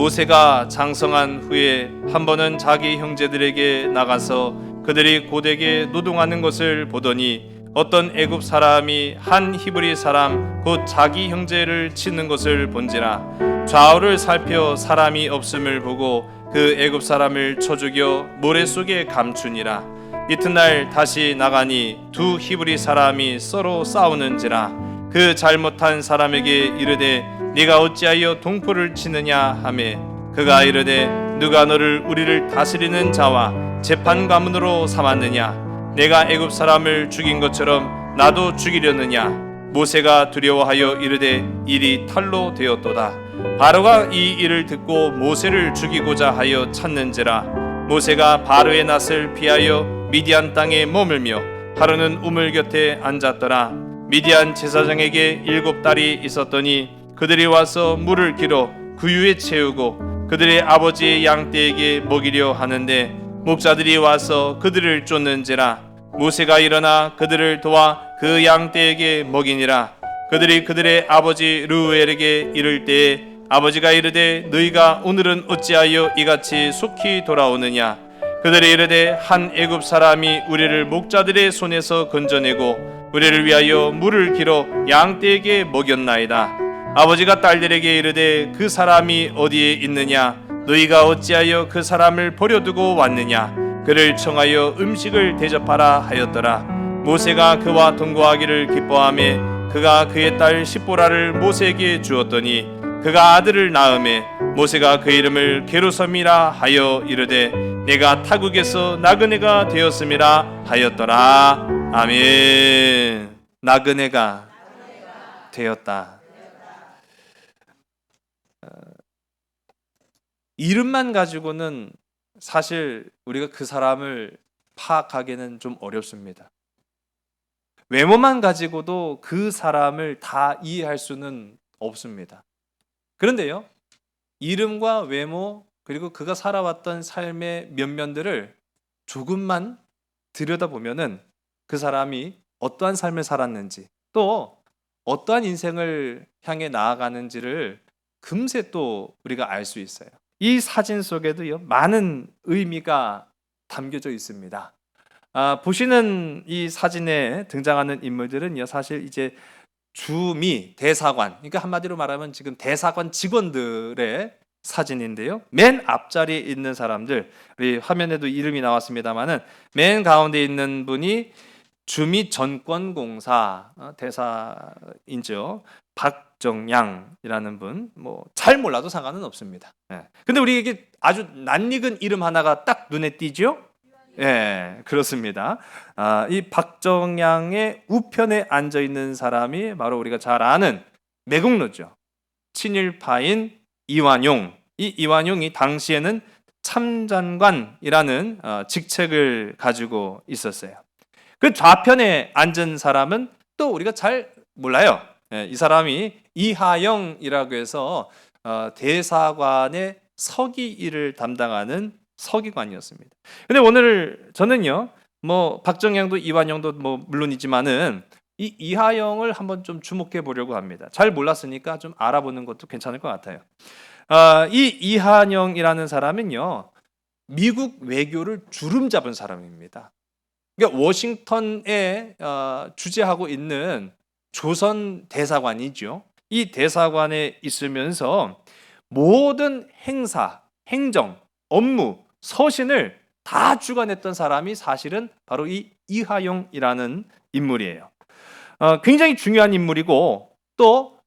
모세가 장성한 후에 한 번은 자기 형제들에게 나가서 그들이 고되게 노동하는 것을 보더니 어떤 애굽 사람이 한 히브리 사람 곧 자기 형제를 치는 것을 본지라. 좌우를 살펴 사람이 없음을 보고 그 애굽 사람을 쳐 죽여 모래 속에 감추니라. 이튿날 다시 나가니 두 히브리 사람이 서로 싸우는지라. 그 잘못한 사람에게 이르되 네가 어찌하여 동포를 치느냐 하매 그가 이르되 누가 너를 우리를 다스리는 자와 재판 가문으로 삼았느냐? 내가 애굽 사람을 죽인 것처럼 나도 죽이려느냐? 모세가 두려워하여 이르되 일이 탈로 되었도다. 바로가 이 일을 듣고 모세를 죽이고자 하여 찾는지라. 모세가 바로의 낯을 피하여 미디안 땅에 머물며 하루는 우물 곁에 앉았더라. 미디안 제사장에게 7딸이 있었더니 그들이 와서 물을 길어 구유에 채우고 그들의 아버지의 양떼에게 먹이려 하는데 목자들이 와서 그들을 쫓는지라. 모세가 일어나 그들을 도와 그 양떼에게 먹이니라. 그들이 그들의 아버지 르우엘에게 이를 때에 아버지가 이르되 너희가 오늘은 어찌하여 이같이 속히 돌아오느냐? 그들이 이르되 한 애굽 사람이 우리를 목자들의 손에서 건져내고 우리를 위하여 물을 길어 양떼에게 먹였나이다. 아버지가 딸들에게 이르되 그 사람이 어디에 있느냐? 너희가 어찌하여 그 사람을 버려두고 왔느냐? 그를 청하여 음식을 대접하라 하였더라. 모세가 그와 동거하기를 기뻐하며 그가 그의 딸 십보라를 모세에게 주었더니 그가 아들을 낳음에 모세가 그 이름을 게르솜이라 하여 이르되 내가 타국에서 나그네가 되었음이라 하였더라. 아멘. 나그네가 되었다. 이름만 가지고는 사실 우리가 그 사람을 파악하기는 좀 어렵습니다. 외모만 가지고도 그 사람을 다 이해할 수는 없습니다. 그런데요, 이름과 외모 그리고 그가 살아왔던 삶의 면면들을 조금만 들여다보면은 그 사람이 어떠한 삶을 살았는지 또 어떠한 인생을 향해 나아가는지를 금세 또 우리가 알 수 있어요. 이 사진 속에도요, 많은 의미가 담겨져 있습니다. 보시는 이 사진에 등장하는 인물들은요, 사실 이제 주미 대사관, 그러니까 한마디로 말하면 지금 대사관 직원들의 사진인데요. 맨 앞자리에 있는 사람들, 우리 화면에도 이름이 나왔습니다만은 맨 가운데 있는 분이 주미 전권공사 대사인죠. 박정양이라는 분, 뭐 잘 몰라도 상관은 없습니다. 근데 우리에게 아주 낯익은 이름 하나가 딱 눈에 띄죠? 예, 그렇습니다. 이 박정양의 우편에 앉아 있는 사람이 바로 우리가 잘 아는 매국노죠. 친일파인 이완용. 이 이완용이 당시에는 참장관이라는 직책을 가지고 있었어요. 그 좌편에 앉은 사람은 또 우리가 잘 몰라요. 이 사람이 이하영이라고 해서 대사관의 서기 일을 담당하는 서기관이었습니다. 근데 오늘 저는요, 뭐 박정양도 이완영도 뭐 물론이지만은 이 이하영을 한번 좀 주목해 보려고 합니다. 잘 몰랐으니까 좀 알아보는 것도 괜찮을 것 같아요. 이 이하영이라는 사람은요, 미국 외교를 주름 잡은 사람입니다. 그러니까 워싱턴에 주재하고 있는 조선 대사관이죠. 이 대사관에 있으면서 모든 행사, 행정, 업무, 서신을 다 주관했던 사람이 사실은 바로 이 이하용이라는 인물이에요. 굉장히 중요한 인물이고 또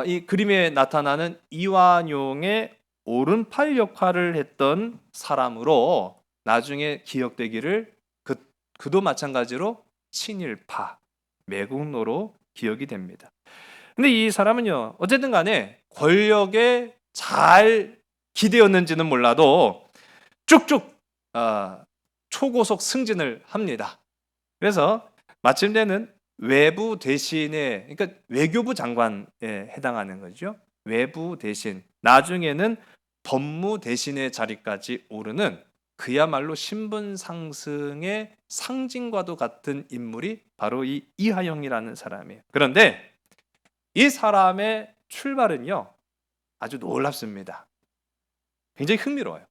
이 그림에 나타나는 이완용의 오른팔 역할을 했던 사람으로 나중에 기억되기를 그도 마찬가지로 친일파, 매국노로 기억이 됩니다. 근데 이 사람은요, 어쨌든 간에 권력에 잘 기대었는지는 몰라도 쭉쭉 초고속 승진을 합니다. 그래서 마침내는 외부 대신에, 그러니까 외교부 장관에 해당하는 거죠. 외부 대신, 나중에는 법무 대신의 자리까지 오르는 그야말로 신분 상승의 상징과도 같은 인물이 바로 이 이하영이라는 사람이에요. 그런데 이 사람의 출발은요, 아주 놀랍습니다. 굉장히 흥미로워요.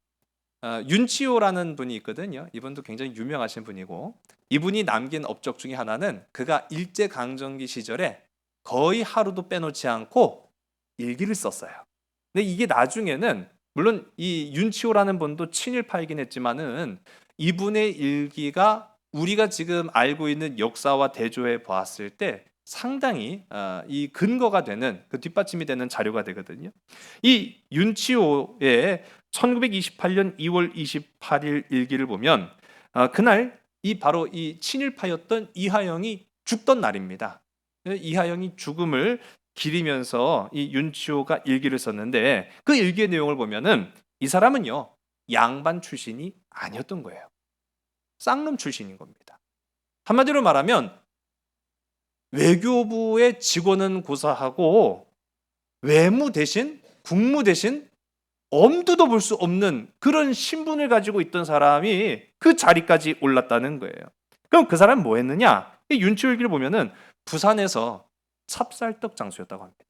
윤치호라는 분이 있거든요. 이분도 굉장히 유명하신 분이고, 이분이 남긴 업적 중에 하나는 그가 일제강점기 시절에 거의 하루도 빼놓지 않고 일기를 썼어요. 근데 이게 나중에는 물론 이 윤치호라는 분도 친일파이긴 했지만은 이분의 일기가 우리가 지금 알고 있는 역사와 대조해 보았을 때 상당히 이 근거가 되는, 그 뒷받침이 되는 자료가 되거든요. 이 윤치호의 1928년 2월 28일 일기를 보면 그날 이 바로 이 친일파였던 이하영이 죽던 날입니다. 이하영이 죽음을 기리면서 이 윤치호가 일기를 썼는데, 그 일기의 내용을 보면은 이 사람은요 양반 출신이 아니었던 거예요. 쌍놈 출신인 겁니다. 한마디로 말하면 외교부의 직원은 고사하고 외무 대신, 국무 대신 엄두도 볼 수 없는 그런 신분을 가지고 있던 사람이 그 자리까지 올랐다는 거예요. 그럼 그 사람은 뭐 했느냐? 이 윤치호일기를 보면은 부산에서 찹쌀떡 장수였다고 합니다.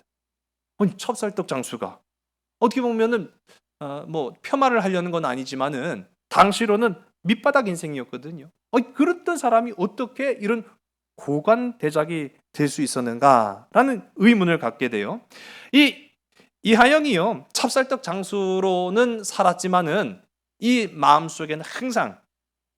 아니, 찹쌀떡 장수가 어떻게 보면은 뭐 폄하를 하려는 건 아니지만은 당시로는 밑바닥 인생이었거든요. 그랬던 사람이 어떻게 이런 고관 대작이 될 수 있었는가라는 의문을 갖게 돼요. 이 이하영이요 찹쌀떡 장수로는 살았지만은 이 마음속에는 항상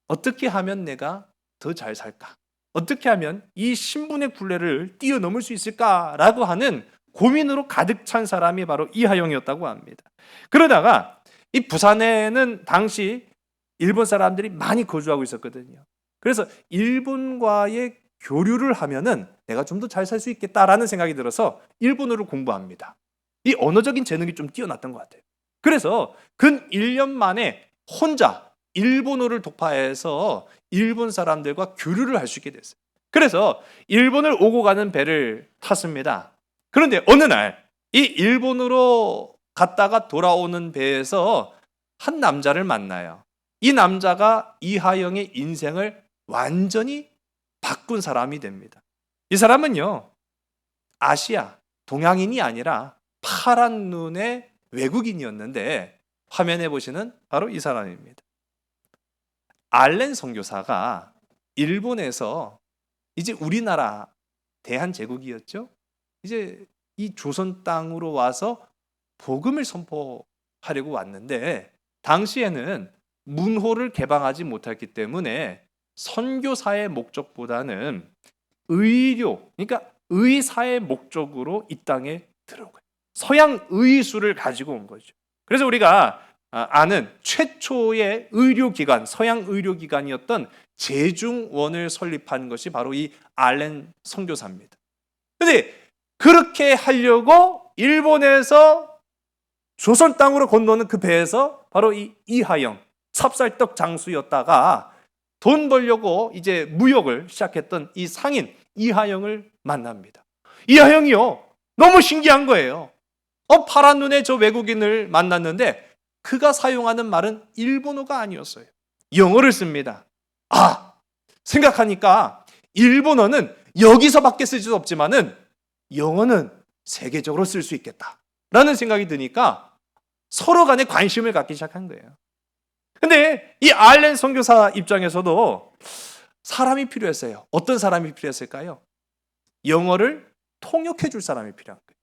어떻게 하면 내가 더 잘 살까? 어떻게 하면 이 신분의 굴레를 뛰어넘을 수 있을까라고 하는 고민으로 가득 찬 사람이 바로 이하영이었다고 합니다. 그러다가 이 부산에는 당시 일본 사람들이 많이 거주하고 있었거든요. 그래서 일본과의 교류를 하면은 내가 좀 더 잘 살 수 있겠다라는 생각이 들어서 일본어를 공부합니다. 이 언어적인 재능이 좀 뛰어났던 것 같아요. 그래서 근 1년 만에 혼자 일본어를 독파해서 일본 사람들과 교류를 할 수 있게 됐어요. 그래서 일본을 오고 가는 배를 탔습니다. 그런데 어느 날 이 일본으로 갔다가 돌아오는 배에서 한 남자를 만나요. 이 남자가 이하영의 인생을 완전히 바꾼 사람이 됩니다. 이 사람은요 아시아, 동양인이 아니라 파란 눈의 외국인이었는데, 화면에 보시는 바로 이 사람입니다. 알렌 선교사가 일본에서 이제 우리나라 대한제국이었죠. 이제 이 조선 땅으로 와서 복음을 선포하려고 왔는데, 당시에는 문호를 개방하지 못했기 때문에 선교사의 목적보다는 의료, 그러니까 의사의 목적으로 이 땅에 들어온 거예요. 서양 의술을 가지고 온 거죠. 그래서 우리가 아는 최초의 의료기관, 서양 의료기관이었던 제중원을 설립한 것이 바로 이 알렌 선교사입니다. 그런데 그렇게 하려고 일본에서 조선 땅으로 건너는 그 배에서 바로 이 이하영, 찹쌀떡 장수였다가 돈 벌려고 이제 무역을 시작했던 이 상인 이하영을 만납니다. 이하영이요 너무 신기한 거예요. 파란 눈의 저 외국인을 만났는데 그가 사용하는 말은 일본어가 아니었어요. 영어를 씁니다. 생각하니까 일본어는 여기서밖에 쓸 수 없지만은 영어는 세계적으로 쓸 수 있겠다 라는 생각이 드니까 서로 간에 관심을 갖기 시작한 거예요. 근데 이 알렌 선교사 입장에서도 사람이 필요했어요. 어떤 사람이 필요했을까요? 영어를 통역해 줄 사람이 필요한 거예요.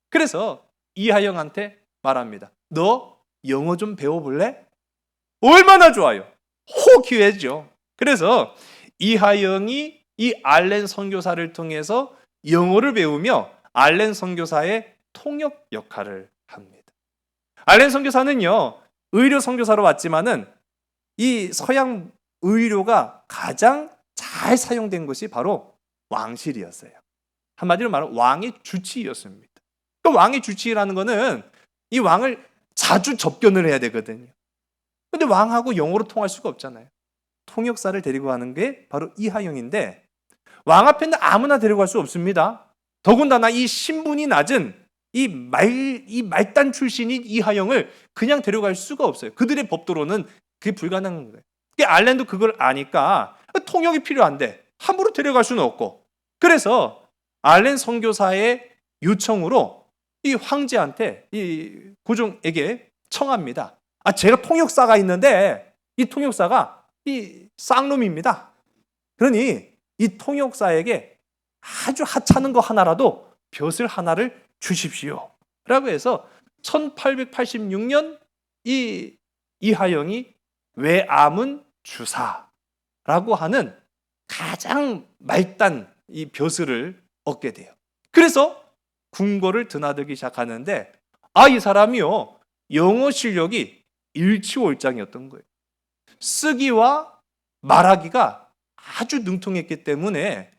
그래서 이하영한테 말합니다. 너 영어 좀 배워볼래? 얼마나 좋아요. 기회죠. 그래서 이하영이 이 알렌 선교사를 통해서 영어를 배우며 알렌 선교사의 통역 역할을 합니다. 알렌 선교사는요 의료 선교사로 왔지만은 이 서양 의료가 가장 잘 사용된 것이 바로 왕실이었어요. 한마디로 말하면 왕의 주치의였습니다. 그 왕의 주치의라는 거는 이 왕을 자주 접견을 해야 되거든요. 근데 왕하고 영어로 통할 수가 없잖아요. 통역사를 데리고 가는 게 바로 이하영인데, 왕 앞에는 아무나 데리고 갈 수 없습니다. 더군다나 이 신분이 낮은 이 말단 출신인 이하영을 그냥 데려갈 수가 없어요. 그들의 법도로는 그게 불가능한 거예요. 알렌도 그걸 아니까 통역이 필요한데 함부로 데려갈 수는 없고, 그래서 알렌 선교사의 요청으로 이 황제한테, 이 고종에게 청합니다. 제가 통역사가 있는데 이 통역사가 이 쌍놈입니다. 그러니 이 통역사에게 아주 하찮은 거 하나라도 벼슬 하나를 주십시오. 라고 해서 1886년 이 이하영이 외암은 주사라고 하는 가장 말단 이 벼슬을 얻게 돼요. 그래서 궁궐을 드나들기 시작하는데 이 사람이요, 영어 실력이 일치월장이었던 거예요. 쓰기와 말하기가 아주 능통했기 때문에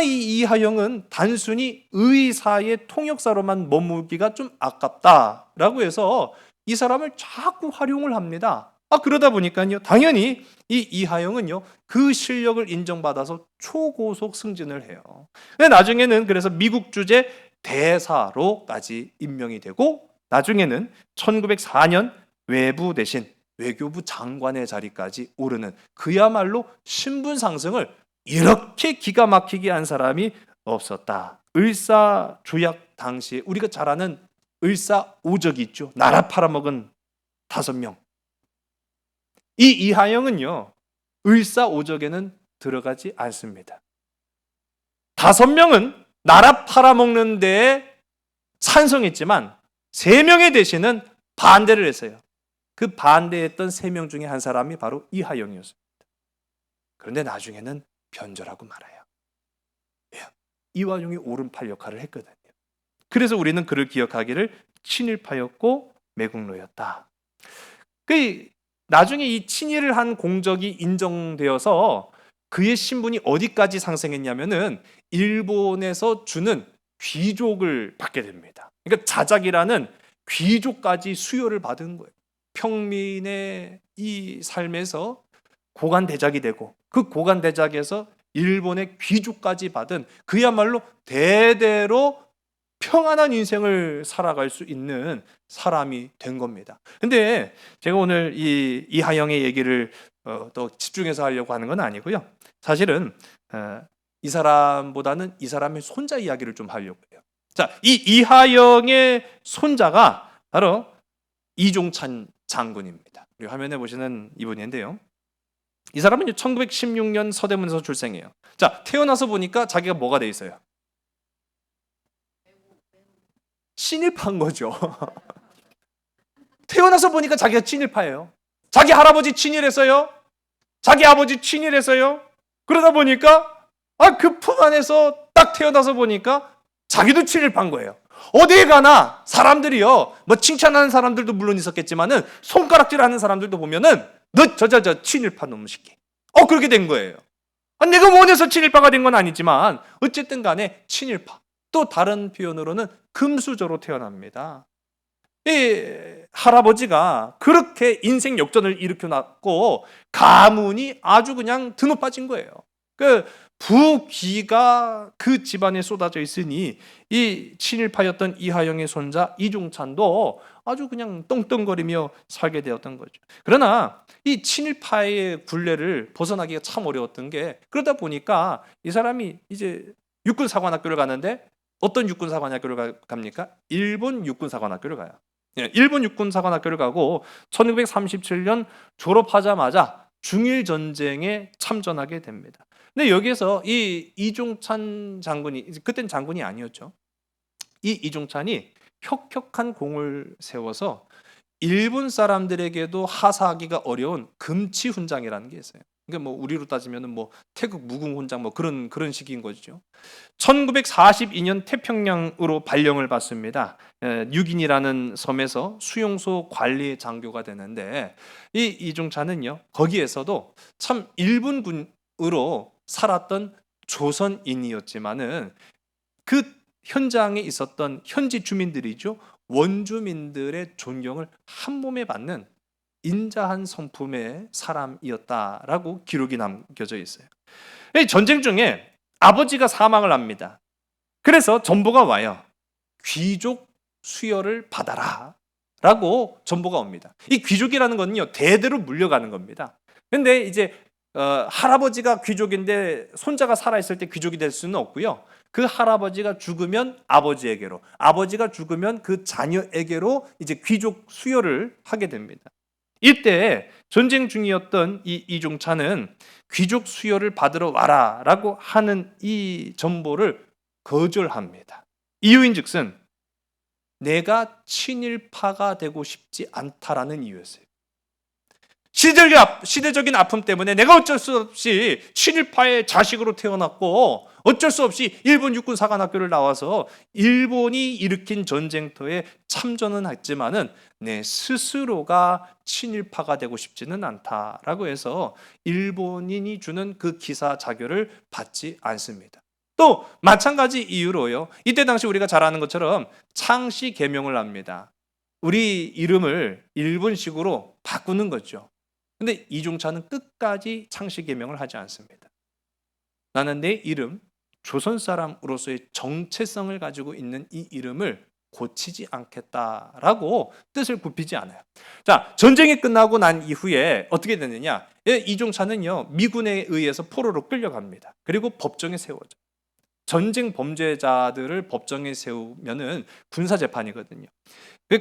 이 이하영은 단순히 의사의 통역사로만 머물기가 좀 아깝다라고 해서 이 사람을 자꾸 활용을 합니다. 그러다 보니까요, 당연히 이 이하영은요, 그 실력을 인정받아서 초고속 승진을 해요. 근데 나중에는 그래서 미국 주재 대사로까지 임명이 되고, 나중에는 1904년 외부 대신 외교부 장관의 자리까지 오르는, 그야말로 신분 상승을 이렇게 기가 막히게 한 사람이 없었다. 을사조약 당시에 우리가 잘 아는 을사오적이 있죠. 나라 팔아먹은 5명. 이 이하영은요, 을사오적에는 들어가지 않습니다. 5명은 나라 팔아먹는 데에 찬성했지만 3명의 대신은 반대를 했어요. 그 반대했던 3명 중에 한 사람이 바로 이하영이었습니다. 그런데 나중에는 변절하고 말아요. 이화용이 오른팔 역할을 했거든요. 그래서 우리는 그를 기억하기를 친일파였고 매국노였다. 나중에 이 친일을 한 공적이 인정되어서 그의 신분이 어디까지 상승했냐면은 일본에서 주는 귀족을 받게 됩니다. 그러니까 자작이라는 귀족까지 수요를 받은 거예요. 평민의 이 삶에서 고관대작이 되고, 그 고관대작에서 일본의 귀족까지 받은, 그야말로 대대로 평안한 인생을 살아갈 수 있는 사람이 된 겁니다. 근데 제가 오늘 이 이하영의 얘기를 더 집중해서 하려고 하는 건 아니고요. 사실은 이 사람보다는 이 사람의 손자 이야기를 좀 하려고 해요. 자, 이 이하영의 손자가 바로 이종찬 장군입니다. 우리 화면에 보시는 이분인데요. 이 사람은 1916년 서대문에서 출생해요. 자, 태어나서 보니까 자기가 뭐가 돼 있어요? 친일파인 거죠. 태어나서 보니까 자기가 친일파예요. 자기 할아버지 친일했어요. 자기 아버지 친일했어요. 그러다 보니까 그 품 안에서 딱 태어나서 보니까 자기도 친일파인 거예요. 어디에 가나 사람들이요, 뭐 칭찬하는 사람들도 물론 있었겠지만은 손가락질하는 사람들도 보면은 너 저 친일파 놈 새끼. 그렇게 된 거예요. 내가 원해서 친일파가 된 건 아니지만 어쨌든 간에 친일파. 또 다른 표현으로는 금수저로 태어납니다. 이 할아버지가 그렇게 인생 역전을 일으켜놨고 가문이 아주 그냥 드높아진 거예요. 그 부귀가 그 집안에 쏟아져 있으니 이 친일파였던 이하영의 손자 이종찬도 아주 그냥 떵떵거리며 살게 되었던 거죠. 그러나 이 친일파의 굴레를 벗어나기가 참 어려웠던 게, 그러다 보니까 이 사람이 이제 육군사관학교를 가는데 어떤 육군사관학교를 갑니까? 일본 육군사관학교를 가요. 일본 육군사관학교를 가고 1937년 졸업하자마자 중일전쟁에 참전하게 됩니다. 근데 여기서 이 이종찬 장군이, 그땐 장군이 아니었죠. 이 이종찬이 혁혁한 공을 세워서 일본 사람들에게도 하사하기가 어려운 금치훈장이라는 게 있어요. 그러니까 뭐 우리로 따지면은 뭐 태국 무궁훈장 뭐 그런 식인 거죠. 1942년 태평양으로 발령을 받습니다. 유긴이라는 섬에서 수용소 관리 장교가 되는데, 이 이종찬은요, 거기에서도 참 일본군으로 살았던 조선인이었지만은 그 현장에 있었던 현지 주민들이죠, 원주민들의 존경을 한 몸에 받는 인자한 성품의 사람이었다라고 기록이 남겨져 있어요. 전쟁 중에 아버지가 사망을 합니다. 그래서 전보가 와요. 귀족 수여를 받아라 라고 전보가 옵니다. 이 귀족이라는 건요, 대대로 물려가는 겁니다. 근데 이제 할아버지가 귀족인데 손자가 살아있을 때 귀족이 될 수는 없고요. 그 할아버지가 죽으면 아버지에게로, 아버지가 죽으면 그 자녀에게로 이제 귀족 수여를 하게 됩니다. 이때 전쟁 중이었던 이 이중찬은 귀족 수여를 받으러 와라라고 하는 이 전보를 거절합니다. 이유인즉슨 내가 친일파가 되고 싶지 않다라는 이유였어요. 시대적인 아픔 때문에 내가 어쩔 수 없이 친일파의 자식으로 태어났고 어쩔 수 없이 일본 육군 사관학교를 나와서 일본이 일으킨 전쟁터에 참전은 했지만은 내 스스로가 친일파가 되고 싶지는 않다라고 해서 일본인이 주는 그 기사 자교를 받지 않습니다. 또 마찬가지 이유로요. 이때 당시 우리가 잘 아는 것처럼 창씨 개명을 합니다. 우리 이름을 일본식으로 바꾸는 거죠. 근데 이중찬은 끝까지 창씨 개명을 하지 않습니다. 나는 내 이름, 조선 사람으로서의 정체성을 가지고 있는 이 이름을 고치지 않겠다라고 뜻을 굽히지 않아요. 자, 전쟁이 끝나고 난 이후에 어떻게 됐느냐? 이중찬은요, 미군에 의해서 포로로 끌려갑니다. 그리고 법정에 세워져. 전쟁 범죄자들을 법정에 세우면은 군사 재판이거든요.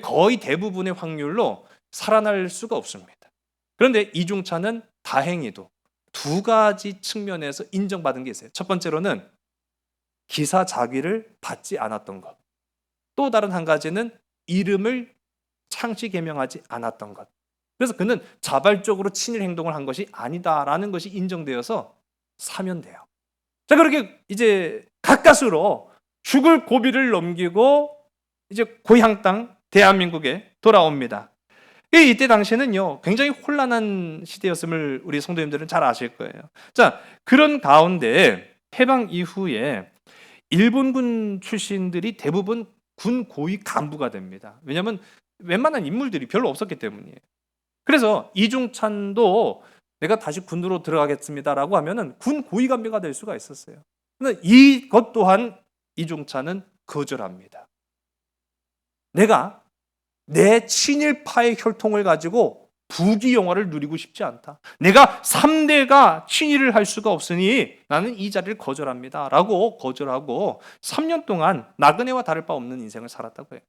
거의 대부분의 확률로 살아날 수가 없습니다. 그런데 이중찬은 다행히도 두 가지 측면에서 인정받은 게 있어요. 첫 번째로는 기사 자귀를 받지 않았던 것. 또 다른 한 가지는 이름을 창씨 개명하지 않았던 것. 그래서 그는 자발적으로 친일 행동을 한 것이 아니다라는 것이 인정되어서 사면돼요. 자, 그렇게 이제 가까스로 죽을 고비를 넘기고 이제 고향 땅 대한민국에 돌아옵니다. 이때 당시에는요, 굉장히 혼란한 시대였음을 우리 성도님들은 잘 아실 거예요. 자, 그런 가운데 해방 이후에 일본군 출신들이 대부분 군 고위 간부가 됩니다. 왜냐하면 웬만한 인물들이 별로 없었기 때문이에요. 그래서 이중찬도 내가 다시 군으로 들어가겠습니다라고 하면은 군 고위 간부가 될 수가 있었어요. 그런데 이것 또한 이중찬은 거절합니다. 내가 내 친일파의 혈통을 가지고 부귀 영화를 누리고 싶지 않다. 내가 3대가 친일을 할 수가 없으니 나는 이 자리를 거절합니다. 라고 거절하고 3년 동안 나그네와 다를 바 없는 인생을 살았다고 해요.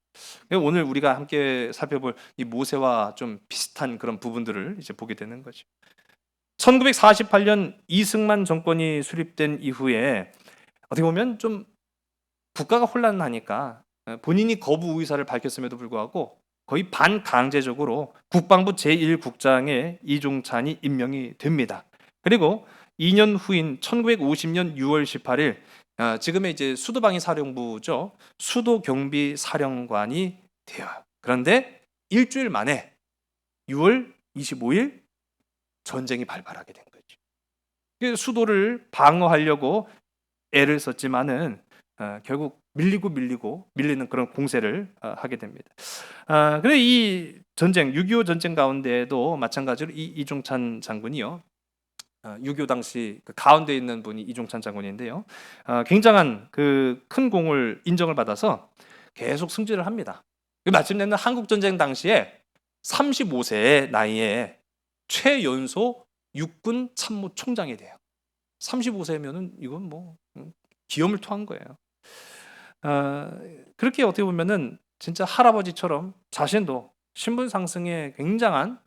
오늘 우리가 함께 살펴볼 이 모세와 좀 비슷한 그런 부분들을 이제 보게 되는 거죠. 1948년 이승만 정권이 수립된 이후에 어떻게 보면 좀 국가가 혼란하니까 본인이 거부 의사를 밝혔음에도 불구하고 거의 반강제적으로 국방부 제1국장에 이중찬이 임명이 됩니다. 그리고 2년 후인 1950년 6월 18일 지금의 이제 수도방위 사령부죠. 수도경비사령관이 돼요. 그런데 일주일 만에 6월 25일 전쟁이 발발하게 된 거죠. 수도를 방어하려고 애를 썼지만은 결국 밀리는 그런 공세를 하게 됩니다. 그래 이 전쟁 6.25 전쟁 가운데에도 마찬가지로 이 이중찬 장군이요. 6.25 당시 그 가운데 있는 분이 이중찬 장군인데요. 굉장한 그 큰 공을 인정을 받아서 계속 승진을 합니다. 마침내는 한국 전쟁 당시에 35세의 나이에 최연소 육군 참모총장이 돼요. 35세면은 이건 뭐 기염을 토한 거예요. 그렇게 어떻게 보면은 진짜 할아버지처럼 자신도 신분 상승에 굉장한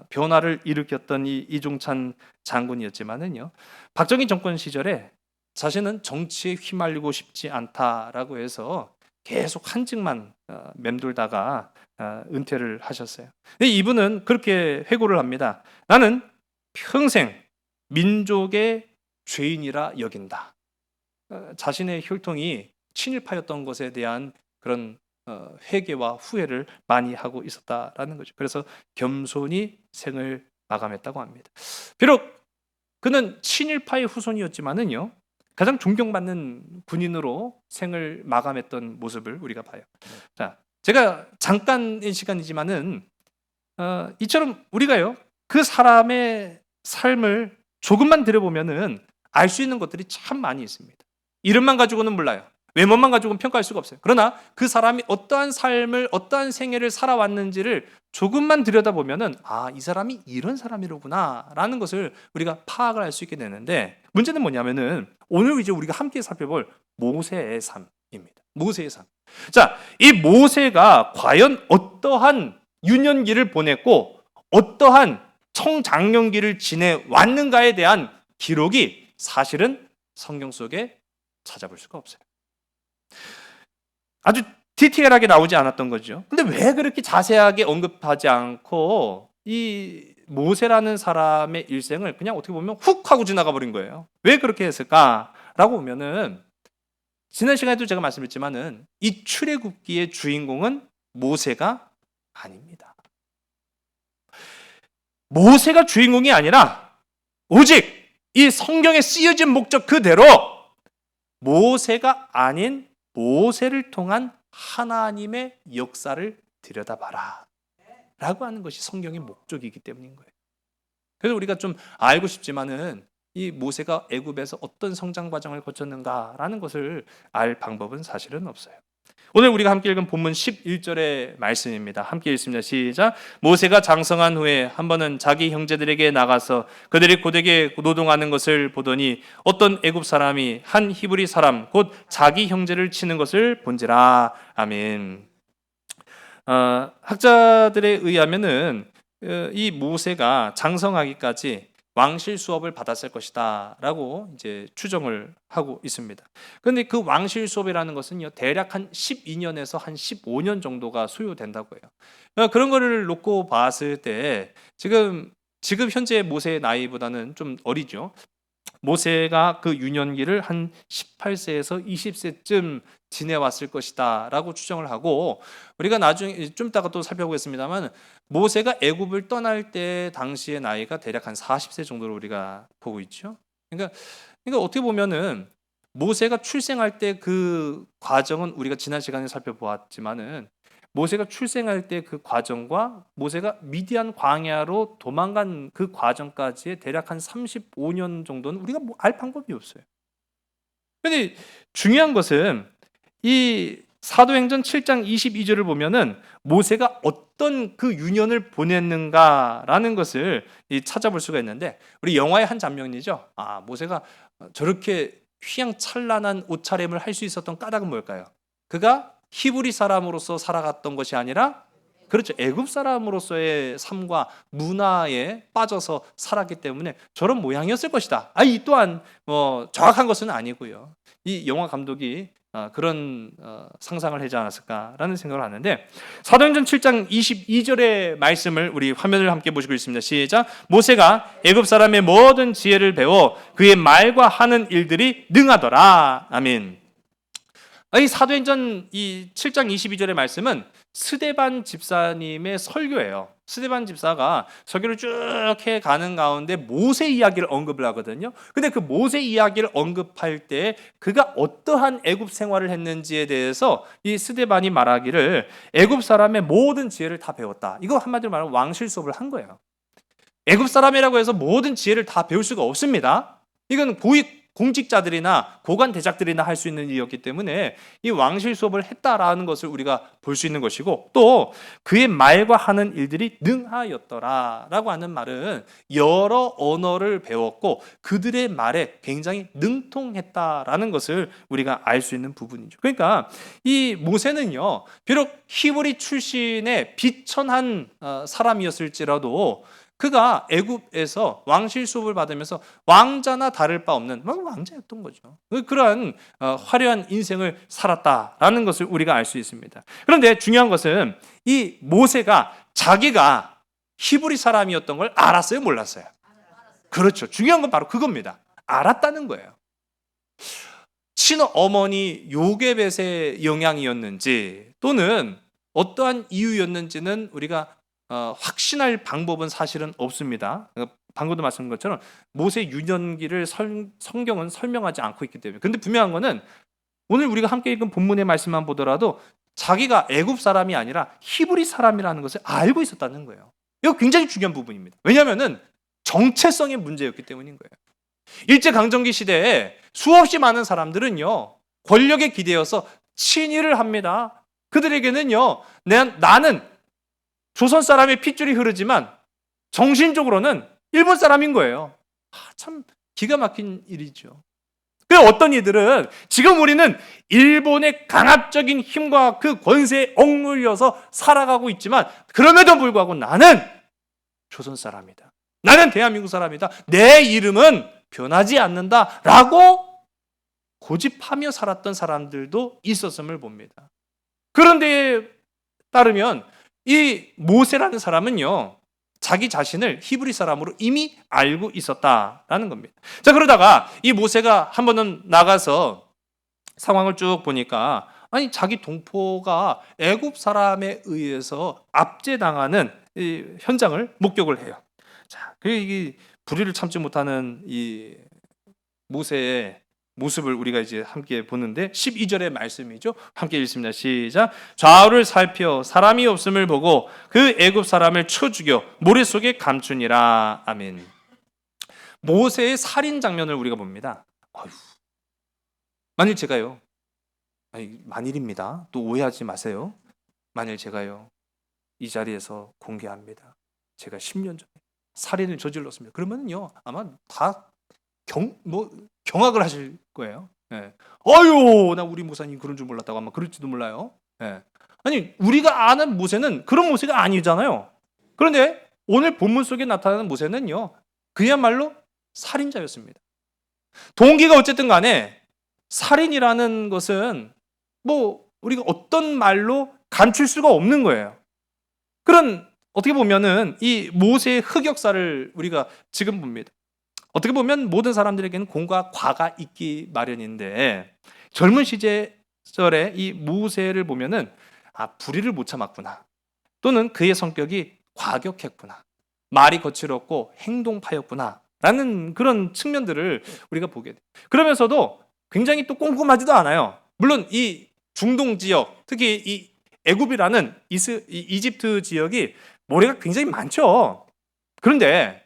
변화를 일으켰던 이 이중찬 장군이었지만은요, 박정희 정권 시절에 자신은 정치에 휘말리고 싶지 않다라고 해서 계속 한직만 맴돌다가 은퇴를 하셨어요. 근데 이분은 그렇게 회고를 합니다. 나는 평생 민족의 죄인이라 여긴다. 자신의 혈통이 친일파였던 것에 대한 그런 회개와 후회를 많이 하고 있었다라는 거죠. 그래서 겸손히 생을 마감했다고 합니다. 비록 그는 친일파의 후손이었지만은요, 가장 존경받는 군인으로 생을 마감했던 모습을 우리가 봐요. 자, 제가 잠깐의 시간이지만은 이처럼 우리가요 그 사람의 삶을 조금만 들여보면은 알 수 있는 것들이 참 많이 있습니다. 이름만 가지고는 몰라요. 외모만 가지고는 평가할 수가 없어요. 그러나 그 사람이 어떠한 삶을, 어떠한 생애를 살아왔는지를 조금만 들여다보면은 이 사람이 이런 사람이로구나 라는 것을 우리가 파악을 할 수 있게 되는데, 문제는 뭐냐면은 오늘 이제 우리가 함께 살펴볼 모세의 삶입니다. 모세의 삶. 자, 이 모세가 과연 어떠한 유년기를 보냈고 어떠한 청장년기를 지내왔는가에 대한 기록이 사실은 성경 속에 찾아볼 수가 없어요. 아주 디테일하게 나오지 않았던 거죠. 근데 왜 그렇게 자세하게 언급하지 않고 이 모세라는 사람의 일생을 그냥 어떻게 보면 훅 하고 지나가 버린 거예요. 왜 그렇게 했을까라고 보면은 지난 시간에도 제가 말씀드렸지만은 이 출애굽기의 주인공은 모세가 아닙니다. 모세가 주인공이 아니라 오직 이 성경에 쓰여진 목적 그대로 모세가 아닌 모세를 통한 하나님의 역사를 들여다봐라 라고 하는 것이 성경의 목적이기 때문인 거예요. 그래서 우리가 좀 알고 싶지만은 이 모세가 애굽에서 어떤 성장 과정을 거쳤는가라는 것을 알 방법은 사실은 없어요. 오늘 우리가 함께 읽은 본문 11절의 말씀입니다. 함께 읽습니다. 시작. 모세가 장성한 후에 한 번은 자기 형제들에게 나가서 그들이 고되게 노동하는 것을 보더니 어떤 애굽 사람이 한 히브리 사람 곧 자기 형제를 치는 것을 본지라. 아멘. 학자들에 의하면은 이 모세가 장성하기까지 왕실 수업을 받았을 것이다라고 이제 추정을 하고 있습니다. 그런데 그 왕실 수업이라는 것은요 대략 한 12년에서 한 15년 정도가 소요된다고 해요. 그런 거를 놓고 봤을 때 지금 현재 모세의 나이보다는 좀 어리죠. 모세가 그 유년기를 한 18세에서 20세쯤 지내왔을 것이다 라고 추정을 하고, 우리가 나중에 좀 이따가 또 살펴보겠습니다만 모세가 애굽을 떠날 때 당시의 나이가 대략 한 40세 정도로 우리가 보고 있죠. 그러니까 어떻게 보면은 모세가 출생할 때 그 과정은 우리가 지난 시간에 살펴보았지만은 모세가 출생할 때 그 과정과 모세가 미디안 광야로 도망간 그 과정까지의 대략 한 35년 정도는 우리가 알 방법이 없어요. 그런데 중요한 것은 이 사도행전 7장 22절을 보면은 모세가 어떤 그 유년을 보냈는가라는 것을 찾아볼 수가 있는데, 우리 영화의 한 장면이죠. 모세가 저렇게 휘황찬란한 옷차림을 할 수 있었던 까닭은 뭘까요? 그가 히브리 사람으로서 살아갔던 것이 아니라, 그렇죠, 애굽 사람으로서의 삶과 문화에 빠져서 살았기 때문에 저런 모양이었을 것이다. 이 또한 정확한 것은 아니고요. 이 영화 감독이 그런 상상을 하지 않았을까라는 생각을 하는데, 사도행전 7장 22절의 말씀을 우리 화면을 함께 보시고 있습니다. 시작. 모세가 애굽 사람의 모든 지혜를 배워 그의 말과 하는 일들이 능하더라. 아멘. 이 사도행전 이 7장 22절의 말씀은 스데반 집사님의 설교예요. 스데반 집사가 설교를 쭉 해가는 가운데 모세 이야기를 언급을 하거든요. 근데 그 모세 이야기를 언급할 때 그가 어떠한 애굽 생활을 했는지에 대해서 이 스데반이 말하기를 애굽 사람의 모든 지혜를 다 배웠다. 이거 한마디로 말하면 왕실 수업을 한 거예요. 애굽 사람이라고 해서 모든 지혜를 다 배울 수가 없습니다. 이건 고위 공직자들이나 고관 대작들이나 할 수 있는 일이었기 때문에 이 왕실 수업을 했다라는 것을 우리가 볼 수 있는 것이고, 또 그의 말과 하는 일들이 능하였더라라고 하는 말은 여러 언어를 배웠고 그들의 말에 굉장히 능통했다라는 것을 우리가 알 수 있는 부분이죠. 그러니까 이 모세는요 비록 히브리 출신의 비천한 사람이었을지라도 그가 애굽에서 왕실 수업을 받으면서 왕자나 다를 바 없는 왕자였던 거죠. 그러한 화려한 인생을 살았다라는 것을 우리가 알 수 있습니다. 그런데 중요한 것은 이 모세가 자기가 히브리 사람이었던 걸 알았어요, 몰랐어요? 그렇죠. 중요한 건 바로 그겁니다. 알았다는 거예요. 친어머니 요게벳의 영향이었는지 또는 어떠한 이유였는지는 우리가 확신할 방법은 사실은 없습니다. 방금도 말씀드린 것처럼 모세 유년기를 성경은 설명하지 않고 있기 때문에. 근데 분명한 것은 오늘 우리가 함께 읽은 본문의 말씀만 보더라도 자기가 애굽 사람이 아니라 히브리 사람이라는 것을 알고 있었다는 거예요. 이거 굉장히 중요한 부분입니다. 왜냐하면 정체성의 문제였기 때문인 거예요. 일제강점기 시대에 수없이 많은 사람들은요 권력에 기대어서 친일을 합니다. 그들에게는요 나는 조선 사람의 핏줄이 흐르지만 정신적으로는 일본 사람인 거예요. 참 기가 막힌 일이죠. 그래서 어떤 이들은 지금 우리는 일본의 강압적인 힘과 그 권세에 억눌려서 살아가고 있지만 그럼에도 불구하고 나는 조선 사람이다. 나는 대한민국 사람이다. 내 이름은 변하지 않는다. 라고 고집하며 살았던 사람들도 있었음을 봅니다. 그런데 따르면 이 모세라는 사람은요, 자기 자신을 히브리 사람으로 이미 알고 있었다라는 겁니다. 자, 그러다가 이 모세가 한 번은 나가서 상황을 쭉 보니까 아니 자기 동포가 애굽 사람에 의해서 압제당하는 이 현장을 목격을 해요. 자, 이 불의를 참지 못하는 이 모세의 모습을 우리가 이제 함께 보는데 12절의 말씀이죠. 함께 읽습니다. 시작. 좌우를 살펴 사람이 없음을 보고 그 애굽 사람을 쳐 죽여 모래 속에 감추니라. 아멘. 모세의 살인 장면을 우리가 봅니다. 아유, 만일 제가요, 아니, 만일입니다. 또 오해하지 마세요. 만일 제가요 이 자리에서 공개합니다. 제가 10년 전에 살인을 저질렀습니다. 그러면요 아마 다 경악을 하실 거예요. 예. 아유, 나 우리 모사님 그런 줄 몰랐다고 아마 그럴지도 몰라요. 예. 아니, 우리가 아는 모세는 그런 모세가 아니잖아요. 그런데 오늘 본문 속에 나타나는 모세는요, 그야말로 살인자였습니다. 동기가 어쨌든 간에 살인이라는 것은 뭐 우리가 어떤 말로 감출 수가 없는 거예요. 그런 어떻게 보면은 이 모세의 흑역사를 우리가 지금 봅니다. 어떻게 보면 모든 사람들에게는 공과 과가 있기 마련인데 젊은 시절에 이 모세를 보면은 불의를 못 참았구나, 또는 그의 성격이 과격했구나, 말이 거칠었고 행동파였구나 라는 그런 측면들을 우리가 보게 돼요. 그러면서도 굉장히 또 꼼꼼하지도 않아요. 물론 이 중동 지역, 특히 이 애굽이라는 이집트 지역이 모래가 굉장히 많죠. 그런데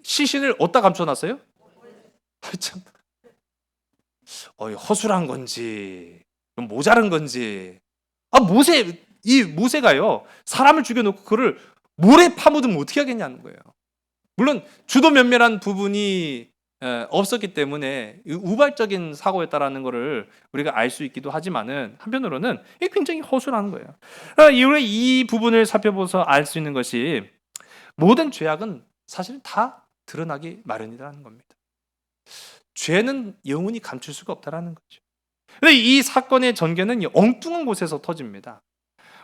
시신을 어디다 감춰놨어요? 참, 허술한 건지 모자란 건지. 이 모세가요 사람을 죽여놓고 그를 모래 파묻으면 어떻게 하겠냐는 거예요. 물론 주도면밀한 부분이 없었기 때문에 우발적인 사고였다라는 것을 우리가 알 수 있기도 하지만은 한편으로는 이게 굉장히 허술한 거예요. 이 부분을 살펴보서 알 수 있는 것이 모든 죄악은 사실은 다 드러나기 마련이라는 겁니다. 죄는 영원히 감출 수가 없다라는 거죠. 근데 이 사건의 전개는 엉뚱한 곳에서 터집니다.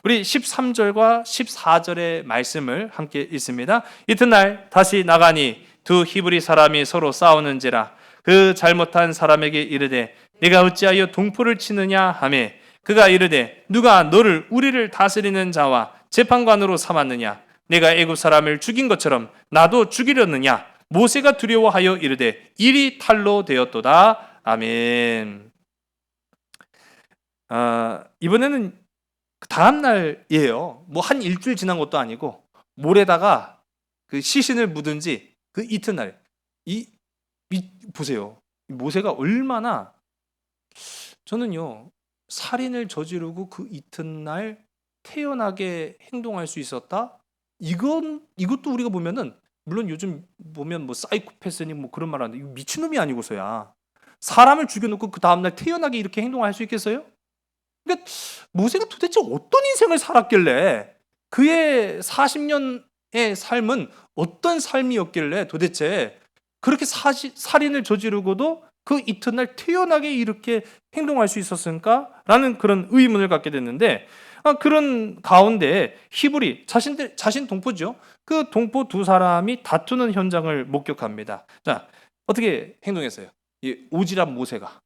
우리 13절과 14절의 말씀을 함께 읽습니다. 이튿날 다시 나가니 두 히브리 사람이 서로 싸우는지라 그 잘못한 사람에게 이르되 네가 어찌하여 동포를 치느냐 하며 그가 이르되 누가 너를 우리를 다스리는 자와 재판관으로 삼았느냐 내가 애굽 사람을 죽인 것처럼 나도 죽이려느냐 모세가 두려워하여 이르되 일이 탈로 되었도다. 아멘. 이번에는 다음 날이에요. 뭐 한 일주일 지난 것도 아니고 모래다가 그 시신을 묻은 지 그 이튿날. 보세요. 모세가 얼마나, 저는요 살인을 저지르고 그 이튿날 태연하게 행동할 수 있었다. 이것도 우리가 보면은, 물론 요즘 보면 뭐 사이코패스니 뭐 그런 말 하는데 이거 미친놈이 아니고서야 사람을 죽여놓고 그 다음날 태연하게 이렇게 행동할 수 있겠어요? 그러니까 모세가 도대체 어떤 인생을 살았길래, 그의 40년의 삶은 어떤 삶이었길래 도대체 그렇게 살인을 저지르고도 그 이튿날 태연하게 이렇게 행동할 수 있었을까? 라는 그런 의문을 갖게 됐는데, 그런 가운데 히브리, 자신 동포죠. 그 동포 두 사람이 다투는 현장을 목격합니다. 자, 어떻게 행동했어요? 이 오지랖 모세가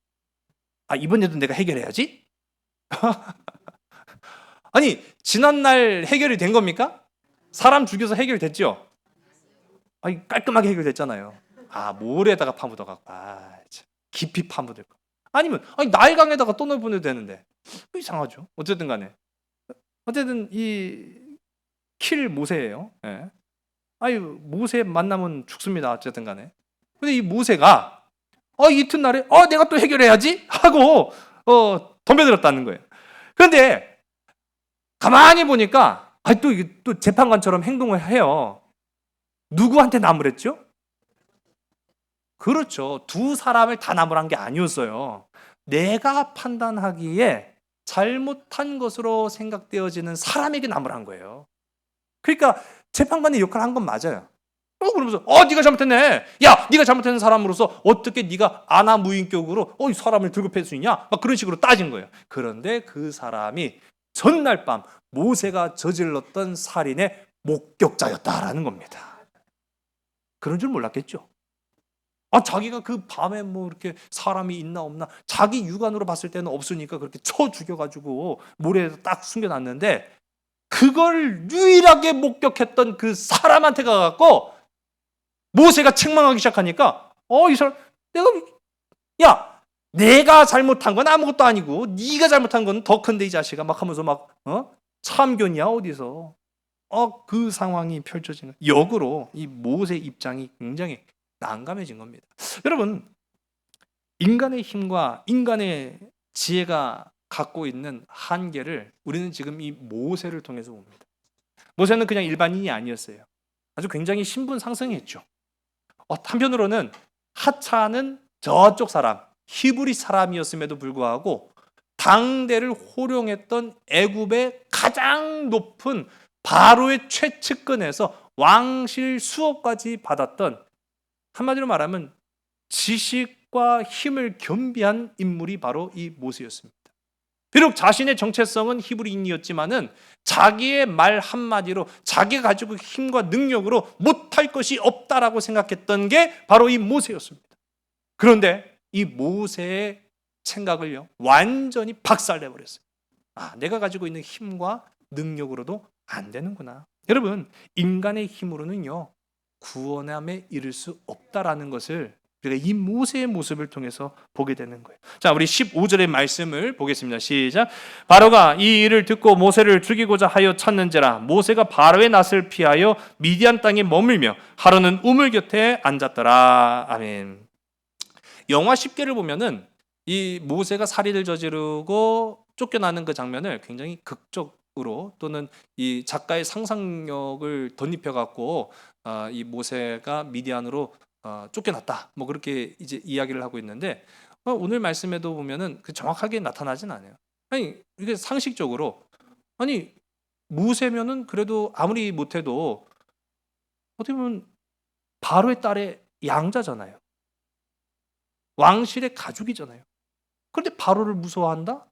이번에도 내가 해결해야지? 아니, 지난날 해결이 된 겁니까? 사람 죽여서 해결됐죠? 깔끔하게 해결됐잖아요. 모래에다가 파묻어갖고 깊이 파묻을 거. 아니면 나일강에다가 또 넣어보내도 되는데 이상하죠. 어쨌든 간에 이 킬 모세예요. 예. 모세 만나면 죽습니다. 어쨌든 간에. 근데 이 모세가 이튿날에 내가 또 해결해야지 하고 덤벼들었다는 거예요. 그런데 가만히 보니까 이게 또 재판관처럼 행동을 해요. 누구한테 나무랬죠? 그렇죠. 두 사람을 다 나무란 게 아니었어요. 내가 판단하기에 잘못한 것으로 생각되어지는 사람에게 나무란 거예요. 그러니까 재판관의 역할을 한 건 맞아요. 그러면서 네가 잘못했네. 야, 네가 잘못했는 사람으로서 어떻게 네가 아나무인격으로 이 사람을 들고 팰 수 있냐? 막 그런 식으로 따진 거예요. 그런데 그 사람이 전날 밤 모세가 저질렀던 살인의 목격자였다라는 겁니다. 그런 줄 몰랐겠죠. 자기가 그 밤에 뭐 이렇게 사람이 있나 없나 자기 육안으로 봤을 때는 없으니까 그렇게 쳐 죽여가지고 모래에 딱 숨겨놨는데 그걸 유일하게 목격했던 그 사람한테 가갖고 모세가 책망하기 시작하니까 이 사람 내가 잘못한 건 아무것도 아니고 네가 잘못한 건 더 큰데 이 자식아 막 하면서 막 참견이야 어디서 그 상황이 펼쳐지는 역으로 이 모세 입장이 굉장히 난감해진 겁니다. 여러분, 인간의 힘과 인간의 지혜가 갖고 있는 한계를 우리는 지금 이 모세를 통해서 봅니다. 모세는 그냥 일반인이 아니었어요. 아주 굉장히 신분 상승했죠. 한편으로는 하차는 저쪽 사람, 히브리 사람이었음에도 불구하고 당대를 호령했던 애굽의 가장 높은 바로의 최측근에서 왕실 수업까지 받았던, 한마디로 말하면 지식과 힘을 겸비한 인물이 바로 이 모세였습니다. 비록 자신의 정체성은 히브리인이었지만은 자기의 말 한마디로 자기가 가지고 힘과 능력으로 못할 것이 없다라고 생각했던 게 바로 이 모세였습니다. 그런데 이 모세의 생각을요 완전히 박살내버렸어요. 내가 가지고 있는 힘과 능력으로도 안 되는구나. 여러분, 인간의 힘으로는요 구원함에 이를 수 없다라는 것을 우리가 이 모세의 모습을 통해서 보게 되는 거예요. 자, 우리 15절의 말씀을 보겠습니다. 시작. 바로가 이 일을 듣고 모세를 죽이고자 하여 찾는지라 모세가 바로의 낯을 피하여 미디안 땅에 머물며 하루는 우물 곁에 앉았더라. 아멘. 영화 10개를 보면은 이 모세가 살인을 저지르고 쫓겨나는 그 장면을 굉장히 극적으로 또는 이 작가의 상상력을 덧입혀 갖고 이 모세가 미디안으로 쫓겨났다. 뭐 그렇게 이제 이야기를 하고 있는데 오늘 말씀에도 보면은 그 정확하게 나타나진 않아요. 이게 상식적으로 모세면은 그래도 아무리 못해도 어떻게 보면 바로의 딸의 양자잖아요. 왕실의 가족이잖아요. 그런데 바로를 무서워한다?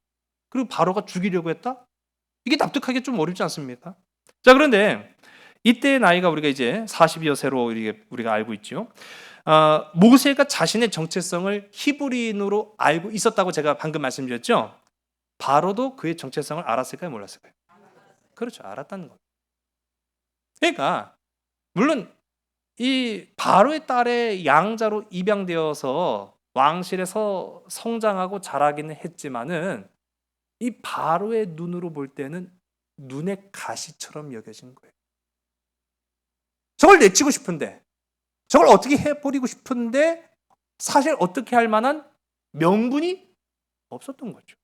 그리고 바로가 죽이려고 했다? 이게 납득하기 좀 어렵지 않습니까? 자, 그런데 이때의 나이가 우리가 이제 40여 세로 우리가 알고 있죠. 모세가 자신의 정체성을 히브리인으로 알고 있었다고 제가 방금 말씀드렸죠. 바로도 그의 정체성을 알았을까요, 몰랐을까요? 그렇죠, 알았다는 겁니다. 그러니까 물론 이 바로의 딸의 양자로 입양되어서 왕실에서 성장하고 자라기는 했지만은 이 바로의 눈으로 볼 때는 눈의 가시처럼 여겨진 거예요. 저걸 내치고 싶은데, 저걸 어떻게 해버리고 싶은데 사실 어떻게 할 만한 명분이 없었던 거죠.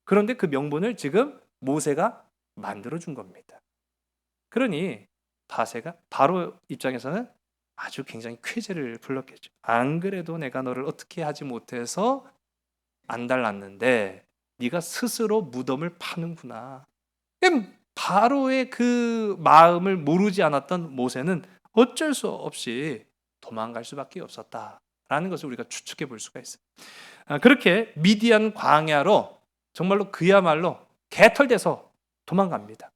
그런데 그 명분을 지금 모세가 만들어준 겁니다. 그러니 바로 입장에서는 아주 굉장히 쾌재를 불렀겠죠. 안 그래도 내가 너를 어떻게 하지 못해서 안 달랐는데 네가 스스로 무덤을 파는구나. 바로의 그 마음을 모르지 않았던 모세는 어쩔 수 없이 도망갈 수밖에 없었다라는 것을 우리가 추측해 볼 수가 있어요. 그렇게 미디안 광야로 정말로 그야말로 개털돼서 도망갑니다.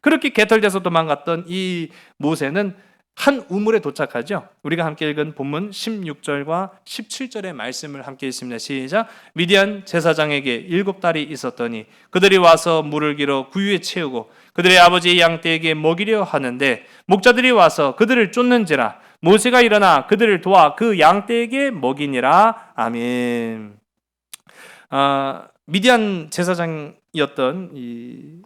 그렇게 개털돼서 도망갔던 이 모세는 한 우물에 도착하죠. 우리가 함께 읽은 본문 16절과 17절의 말씀을 함께 읽습니다. 시작. 미디안 제사장에게 7딸이 있었더니 그들이 와서 물을 길어 구유에 채우고 그들의 아버지 양떼에게 먹이려 하는데 목자들이 와서 그들을 쫓는지라 모세가 일어나 그들을 도와 그 양떼에게 먹이니라. 아멘. 미디안 제사장이었던 이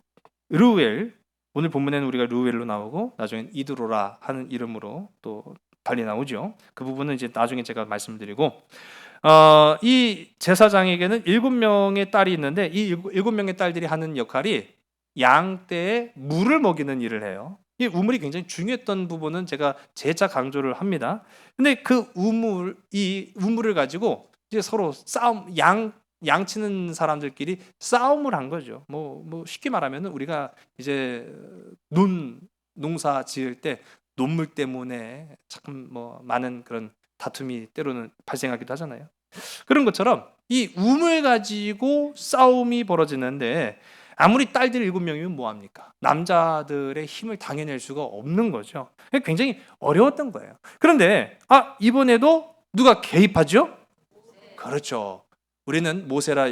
르우엘, 오늘 본문에는 우리가 르우엘로 나오고 나중엔 이드로라 하는 이름으로 또 달리 나오죠. 그 부분은 이제 나중에 제가 말씀드리고 이 제사장에게는 7명의 딸이 있는데 이 7명의 딸들이 하는 역할이 양떼에 물을 먹이는 일을 해요. 이 우물이 굉장히 중요했던 부분은 제가 재차 강조를 합니다. 근데 그 우물을 가지고 이제 서로 양치는 사람들끼리 싸움을 한 거죠. 뭐 쉽게 말하면 우리가 이제 농사 지을 때 논물 때문에 참 뭐 많은 그런 다툼이 때로는 발생하기도 하잖아요. 그런 것처럼 이 우물 가지고 싸움이 벌어지는데 아무리 딸들 7명이면 뭐합니까? 남자들의 힘을 당해낼 수가 없는 거죠. 굉장히 어려웠던 거예요. 그런데 이번에도 누가 개입하죠? 그렇죠. 우리는 모세라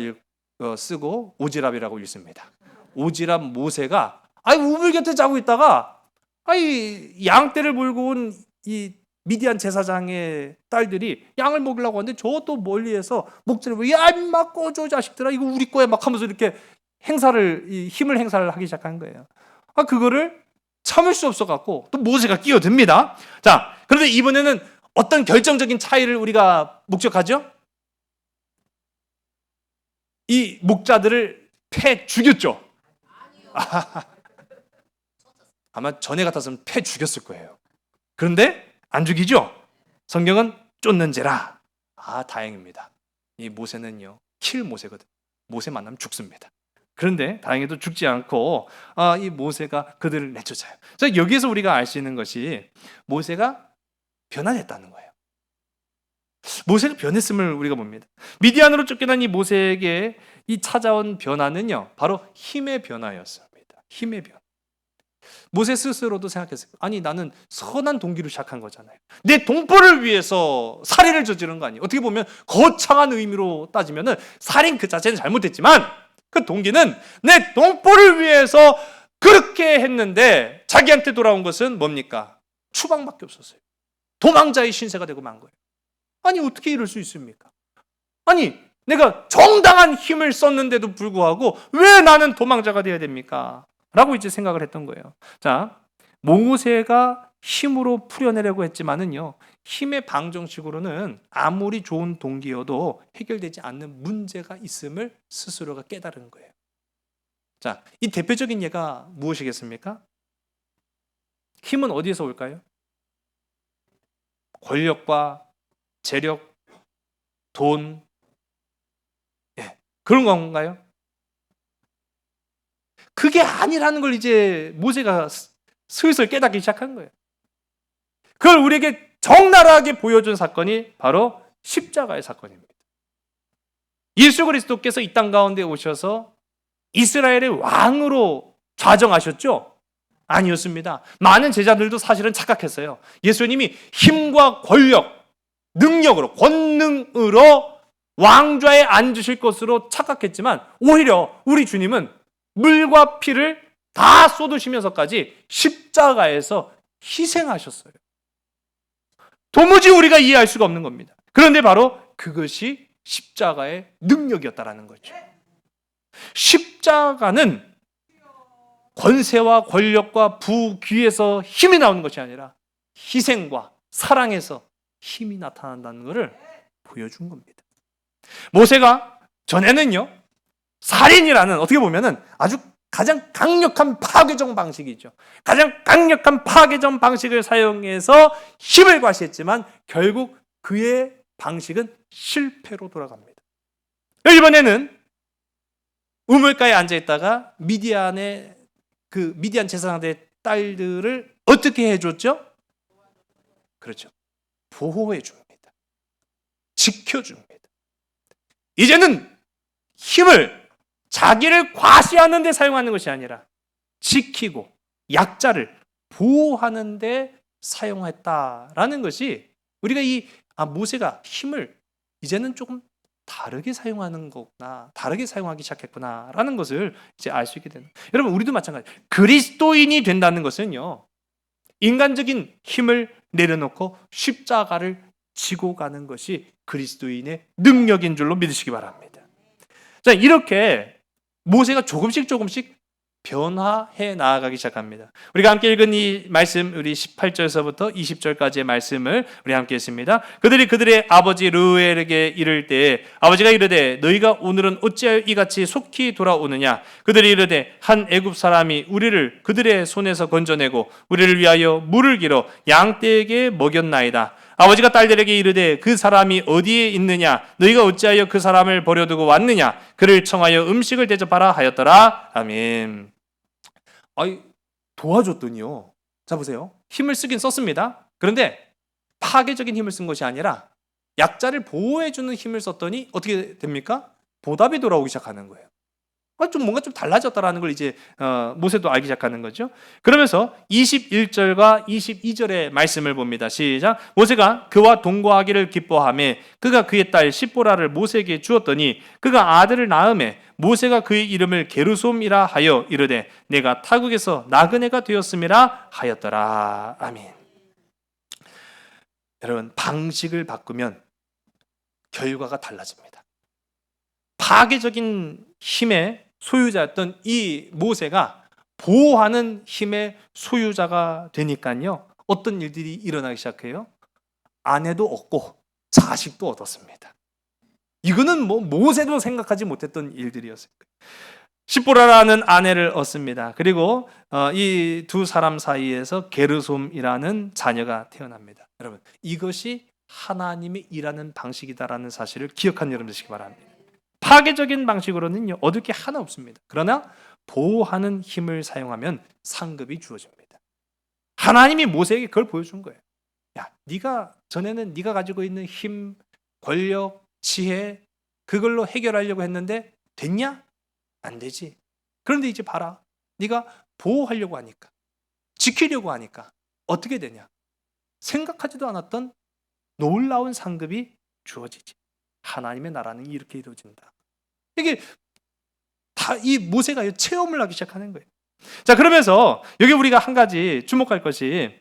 쓰고 오지랖이라고 읽습니다. 오지랖 모세가 우물 곁에 자고 있다가 양떼를 몰고 온 이 미디안 제사장의 딸들이 양을 먹이려고 하는데 저또 멀리에서 목소리를 야 임마 꺼져 자식들아 이거 우리 거야 막 하면서 이렇게 힘을 행사를 하기 시작한 거예요. 그거를 참을 수 없어 갖고 또 모세가 끼어듭니다. 자, 그런데 이번에는 어떤 결정적인 차이를 우리가 목격하죠? 이 목자들을 패 죽였죠. 아마 전에 같았으면 패 죽였을 거예요. 그런데 안 죽이죠. 성경은 쫓는지라. 다행입니다. 이 모세는요 킬 모세거든. 모세 만나면 죽습니다. 그런데 다행히도 죽지 않고 이 모세가 그들을 내쫓아요. 그래서 여기에서 우리가 알 수 있는 것이 모세가 변화됐다는 거예요. 모세가 변했음을 우리가 봅니다. 미디안으로 쫓겨난 이 모세에게 이 찾아온 변화는요 바로 힘의 변화였습니다. 힘의 변화. 모세 스스로도 생각했어요. 나는 선한 동기로 시작한 거잖아요. 내 동포를 위해서 살인을 저지른 거 아니에요. 어떻게 보면 거창한 의미로 따지면 살인 그 자체는 잘못했지만 그 동기는 내 동포를 위해서 그렇게 했는데 자기한테 돌아온 것은 뭡니까? 추방밖에 없었어요. 도망자의 신세가 되고 만 거예요. 어떻게 이럴 수 있습니까? 내가 정당한 힘을 썼는데도 불구하고 왜 나는 도망자가 되어야 됩니까? 라고 이제 생각을 했던 거예요. 자, 모세가 힘으로 풀어내려고 했지만은요, 힘의 방정식으로는 아무리 좋은 동기여도 해결되지 않는 문제가 있음을 스스로가 깨달은 거예요. 자, 이 대표적인 예가 무엇이겠습니까? 힘은 어디에서 올까요? 권력과 재력, 돈, 그런 건가요? 그게 아니라는 걸 이제 모세가 슬슬 깨닫기 시작한 거예요. 그걸 우리에게 적나라하게 보여준 사건이 바로 십자가의 사건입니다. 예수 그리스도께서 이 땅 가운데 오셔서 이스라엘의 왕으로 좌정하셨죠? 아니었습니다. 많은 제자들도 사실은 착각했어요. 예수님이 힘과 권력, 능력으로, 권능으로 왕좌에 앉으실 것으로 착각했지만 오히려 우리 주님은 물과 피를 다 쏟으시면서까지 십자가에서 희생하셨어요. 도무지 우리가 이해할 수가 없는 겁니다. 그런데 바로 그것이 십자가의 능력이었다라는 거죠. 십자가는 권세와 권력과 부귀에서 힘이 나오는 것이 아니라 희생과 사랑에서 힘이 나타난다는 것을 보여준 겁니다. 모세가 전에는요 살인이라는 어떻게 보면은 아주 가장 강력한 파괴적 방식이죠. 가장 강력한 파괴적 방식을 사용해서 힘을 과시했지만 결국 그의 방식은 실패로 돌아갑니다. 이번에는 우물가에 앉아 있다가 미디안 제사장들의 딸들을 어떻게 해줬죠? 그렇죠. 보호해 줍니다. 지켜줍니다. 이제는 힘을 자기를 과시하는 데 사용하는 것이 아니라 지키고 약자를 보호하는 데 사용했다라는 것이 우리가 모세가 힘을 이제는 조금 다르게 사용하는 거구나, 다르게 사용하기 시작했구나라는 것을 이제 알 수 있게 되는. 여러분 우리도 마찬가지. 그리스도인이 된다는 것은요 인간적인 힘을 내려놓고 십자가를 지고 가는 것이 그리스도인의 능력인 줄로 믿으시기 바랍니다. 자, 이렇게 모세가 조금씩 변화해 나아가기 시작합니다. 우리가 함께 읽은 이 말씀, 우리 18절에서부터 20절까지의 말씀을 우리 함께 했습니다. 그들이 그들의 아버지 르우엘에게 이를 때에 아버지가 이르되 너희가 오늘은 어찌하여 이같이 속히 돌아오느냐. 그들이 이르되 한 애굽 사람이 우리를 그들의 손에서 건져내고 우리를 위하여 물을 길어 양떼에게 먹였나이다. 아버지가 딸들에게 이르되 그 사람이 어디에 있느냐. 너희가 어찌하여 그 사람을 버려두고 왔느냐. 그를 청하여 음식을 대접하라 하였더라. 아멘. 도와줬더니요 자 보세요. 힘을 쓰긴 썼습니다. 그런데 파괴적인 힘을 쓴 것이 아니라 약자를 보호해주는 힘을 썼더니 어떻게 됩니까? 보답이 돌아오기 시작하는 거예요. 좀 뭔가 좀 달라졌다라는 걸 이제 모세도 알기 시작하는 거죠. 그러면서 21절과 22절의 말씀을 봅니다. 시작. 모세가 그와 동거하기를 기뻐하며 그가 그의 딸 십보라를 모세에게 주었더니 그가 아들을 낳음에 모세가 그의 이름을 게르솜이라 하여 이르되 내가 타국에서 나그네가 되었음이라 하였더라. 아멘. 여러분, 방식을 바꾸면 결과가 달라집니다. 파괴적인 힘의 소유자였던 이 모세가 보호하는 힘의 소유자가 되니까요, 어떤 일들이 일어나기 시작해요? 아내도 얻고 자식도 얻었습니다. 이거는 뭐 모세도 생각하지 못했던 일들이었어요. 십보라라는 아내를 얻습니다. 그리고 이 두 사람 사이에서 게르솜이라는 자녀가 태어납니다. 여러분, 이것이 하나님이 일하는 방식이다라는 사실을 기억하는 여러분 되시기 바랍니다. 파괴적인 방식으로는요, 얻을 게 하나 없습니다. 그러나 보호하는 힘을 사용하면 상급이 주어집니다. 하나님이 모세에게 그걸 보여준 거예요. 야, 네가 전에는 네가 가지고 있는 힘, 권력, 지혜, 그걸로 해결하려고 했는데 됐냐? 안 되지. 그런데 이제 봐라. 네가 보호하려고 하니까, 지키려고 하니까 어떻게 되냐? 생각하지도 않았던 놀라운 상급이 주어지지. 하나님의 나라는 이렇게 이루어진다. 이게 다 이 모세가 체험을 하기 시작하는 거예요. 자, 그러면서 여기 우리가 한 가지 주목할 것이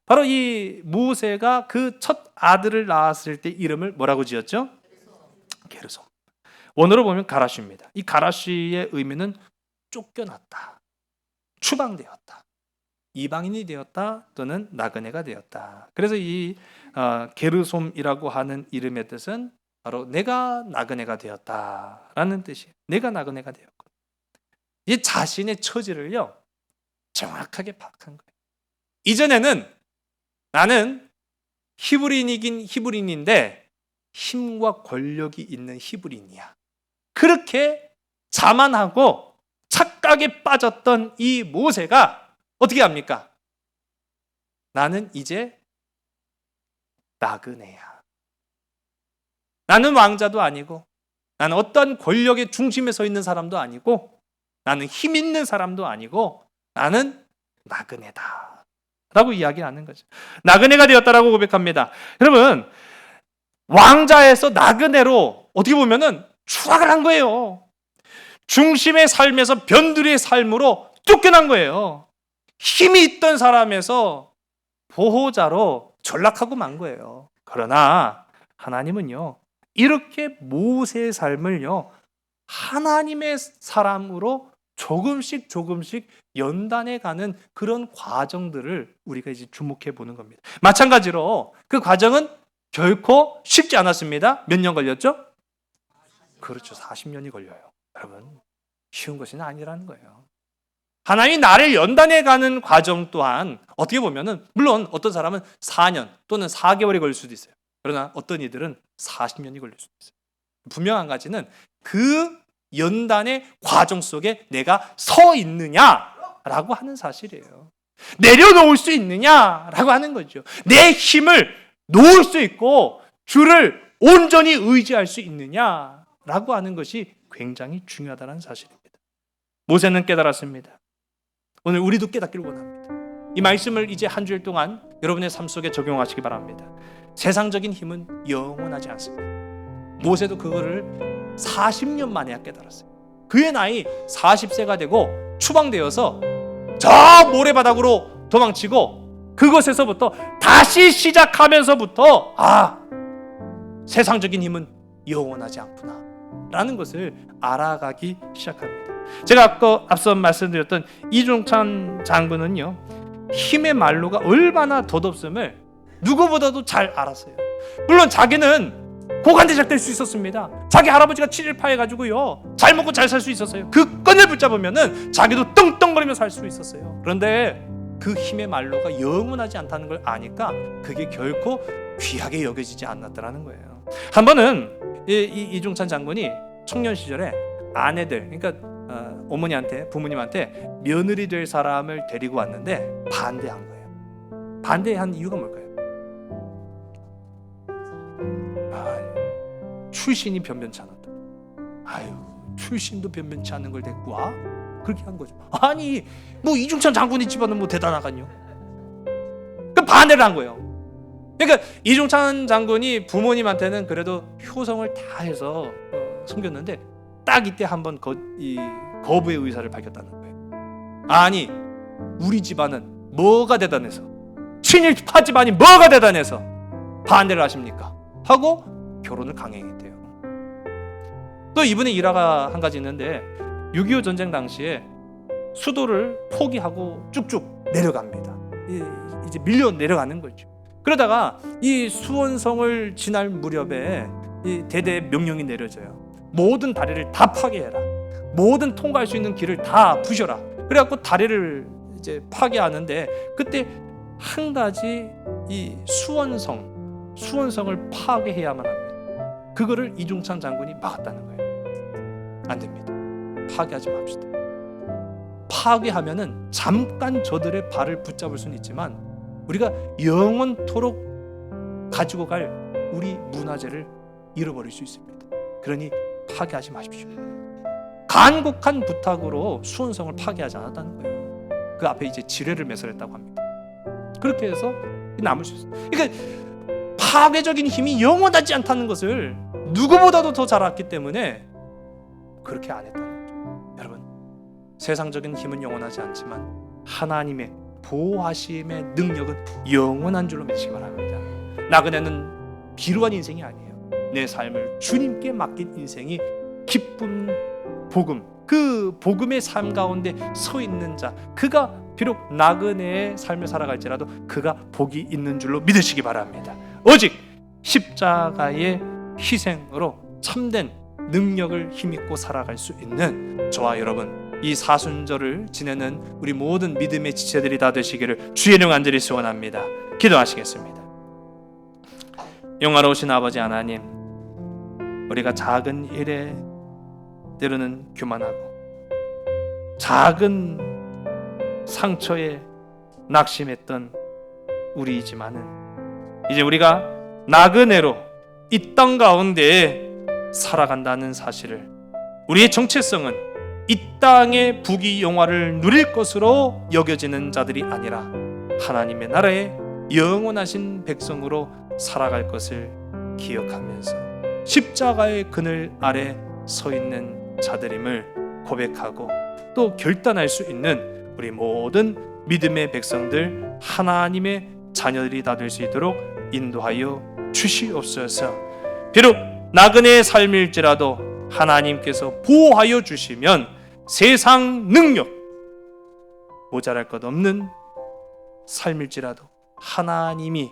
바로 이 모세가 그 첫 아들을 낳았을 때 이름을 뭐라고 지었죠? 게르솜. 원어로 보면 가라시입니다. 이 가라시의 의미는 쫓겨났다, 추방되었다, 이방인이 되었다 또는 나그네가 되었다. 그래서 이 게르솜이라고 하는 이름의 뜻은 바로 내가 나그네가 되었다라는 뜻이에요. 내가 나그네가 되었고, 이 자신의 처지를요 정확하게 파악한 거예요. 이전에는 나는 히브리인이긴 히브리인인데 힘과 권력이 있는 히브리인이야. 그렇게 자만하고 착각에 빠졌던 이 모세가 어떻게 합니까? 나는 이제 나그네야. 나는 왕자도 아니고, 나는 어떤 권력의 중심에 서 있는 사람도 아니고, 나는 힘 있는 사람도 아니고, 나는 나그네다 라고 이야기하는 거죠. 나그네가 되었다라고 고백합니다. 여러분, 왕자에서 나그네로 어떻게 보면은 추락을 한 거예요. 중심의 삶에서 변두리의 삶으로 쫓겨난 거예요. 힘이 있던 사람에서 보호자로 전락하고 만 거예요. 그러나 하나님은요, 이렇게 모세의 삶을요, 하나님의 사람으로 조금씩 연단해 가는 그런 과정들을 우리가 이제 주목해 보는 겁니다. 마찬가지로 그 과정은 결코 쉽지 않았습니다. 몇 년 걸렸죠? 그렇죠. 40년이 걸려요. 여러분, 쉬운 것이 아니라는 거예요. 하나님이 나를 연단해 가는 과정 또한 어떻게 보면은, 물론 어떤 사람은 4년 또는 4개월이 걸릴 수도 있어요. 그러나 어떤 이들은 40년이 걸릴 수도 있어요. 분명한 가지는 그 연단의 과정 속에 내가 서 있느냐라고 하는 사실이에요. 내려놓을 수 있느냐라고 하는 거죠. 내 힘을 놓을 수 있고 주를 온전히 의지할 수 있느냐라고 하는 것이 굉장히 중요하다는 사실입니다. 모세는 깨달았습니다. 오늘 우리도 깨닫기를 원합니다. 이 말씀을 이제 한 주일 동안 여러분의 삶 속에 적용하시기 바랍니다. 세상적인 힘은 영원하지 않습니다. 모세도 그거를 40년 만에야 깨달았어요. 그의 나이 40세가 되고 추방되어서 저 모래바닥으로 도망치고 그것에서부터 다시 시작하면서부터 세상적인 힘은 영원하지 않구나 라는 것을 알아가기 시작합니다. 제가 앞서 말씀드렸던 이종찬 장군은요, 힘의 말로가 얼마나 덧없음을 누구보다도 잘 알았어요. 물론 자기는 고관대장 될 수 있었습니다. 자기 할아버지가 7.18 해가지고요, 잘 먹고 잘 살 수 있었어요. 그 끈을 붙잡으면은 자기도 떵떵거리며 살 수 있었어요. 그런데 그 힘의 말로가 영원하지 않다는 걸 아니까 그게 결코 귀하게 여겨지지 않았다라는 거예요. 한 번은 이종찬 장군이 청년 시절에 아내들, 그러니까 어머니한테, 부모님한테 며느리 될 사람을 데리고 왔는데 반대한 거예요. 반대한 이유가 뭘까요? 출신이 변변치 않았다. 아유, 출신도 변변치 않은 걸 데리고 와? 그렇게 한 거죠. 아니, 뭐 이중찬 장군의 집안은 뭐 대단하간요? 그 반대를 한 거예요. 그러니까 이중찬 장군이 부모님한테는 그래도 효성을 다해서 섬겼는데 딱 이때 한번 거부의 의사를 밝혔다는 거예요. 아니, 우리 집안은 뭐가 대단해서, 친일파 집안이 뭐가 대단해서 반대를 하십니까? 하고 결혼을 강행했대요. 또 이분의 일화가 한 가지 있는데 6.25 전쟁 당시에 수도를 포기하고 쭉쭉 내려갑니다. 이제 밀려 내려가는 거죠. 그러다가 이 수원성을 지날 무렵에 이 대대 명령이 내려져요. 모든 다리를 다 파괴해라. 모든 통과할 수 있는 길을 다 부셔라. 그래갖고 다리를 이제 파괴하는데 그때 한 가지 이 수원성을 파괴해야만 합니다. 그거를 이중찬 장군이 막았다는 거예요. 안 됩니다. 파괴하지 맙시다. 파괴하면은 잠깐 저들의 발을 붙잡을 수는 있지만 우리가 영원토록 가지고 갈 우리 문화재를 잃어버릴 수 있습니다. 그러니 파괴하지 마십시오. 간곡한 부탁으로 수원성을 파괴하지 않았다는 거예요. 그 앞에 이제 지뢰를 매설했다고 합니다. 그렇게 해서 남을 수 있어요. 그러니까 파괴적인 힘이 영원하지 않다는 것을 누구보다도 더 잘 알기 때문에 그렇게 안 했다는 거죠. 여러분, 세상적인 힘은 영원하지 않지만 하나님의 보호하심의 능력은 영원한 줄로 믿으시기 바랍니다. 나그네는 비루한 인생이 아니에요. 내 삶을 주님께 맡긴 인생이 기쁜 복음, 그 복음의 삶 가운데 서 있는 자, 그가 비록 나그네의 삶을 살아갈지라도 그가 복이 있는 줄로 믿으시기 바랍니다. 오직 십자가의 희생으로 참된 능력을 힘입고 살아갈 수 있는 저와 여러분, 이 사순절을 지내는 우리 모든 믿음의 지체들이 다 되시기를 주의 이름 간절히 소원합니다. 기도하시겠습니다. 영화로우신 아버지 하나님, 우리가 작은 일에 때로는 교만하고 작은 상처에 낙심했던 우리이지만은 이제 우리가 나그네로 이 땅 가운데에 살아간다는 사실을, 우리의 정체성은 이 땅의 부귀 영화를 누릴 것으로 여겨지는 자들이 아니라 하나님의 나라의 영원하신 백성으로 살아갈 것을 기억하면서 십자가의 그늘 아래 서 있는 자들임을 고백하고 또 결단할 수 있는 우리 모든 믿음의 백성들, 하나님의 자녀들이 다 될 수 있도록 인도하여 주시옵소서. 비록 나그네의 삶일지라도 하나님께서 보호하여 주시면 세상 능력 모자랄 것 없는 삶일지라도 하나님이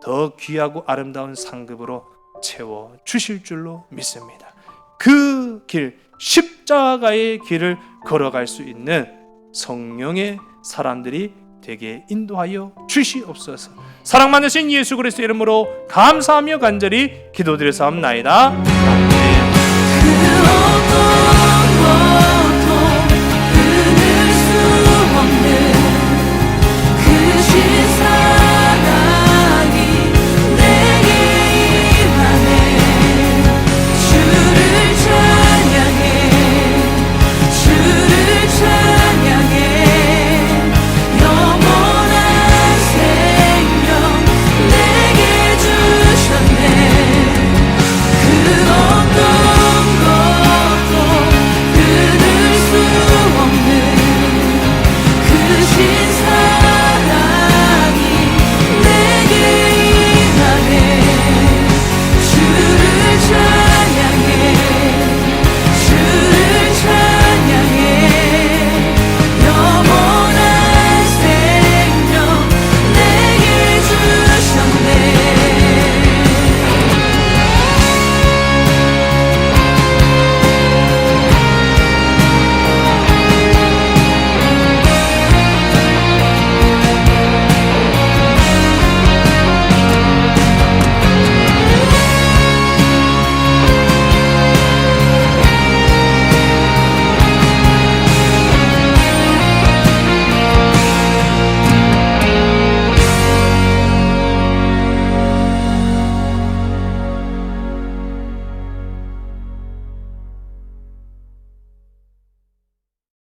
더 귀하고 아름다운 상급으로 채워 주실 줄로 믿습니다. 그 길, 십자가의 길을 걸어갈 수 있는 성령의 사람들이 되게 인도하여 주시옵소서. 사랑 많으신 예수 그리스도의 이름으로 감사하며 간절히 기도드려사옵나이다.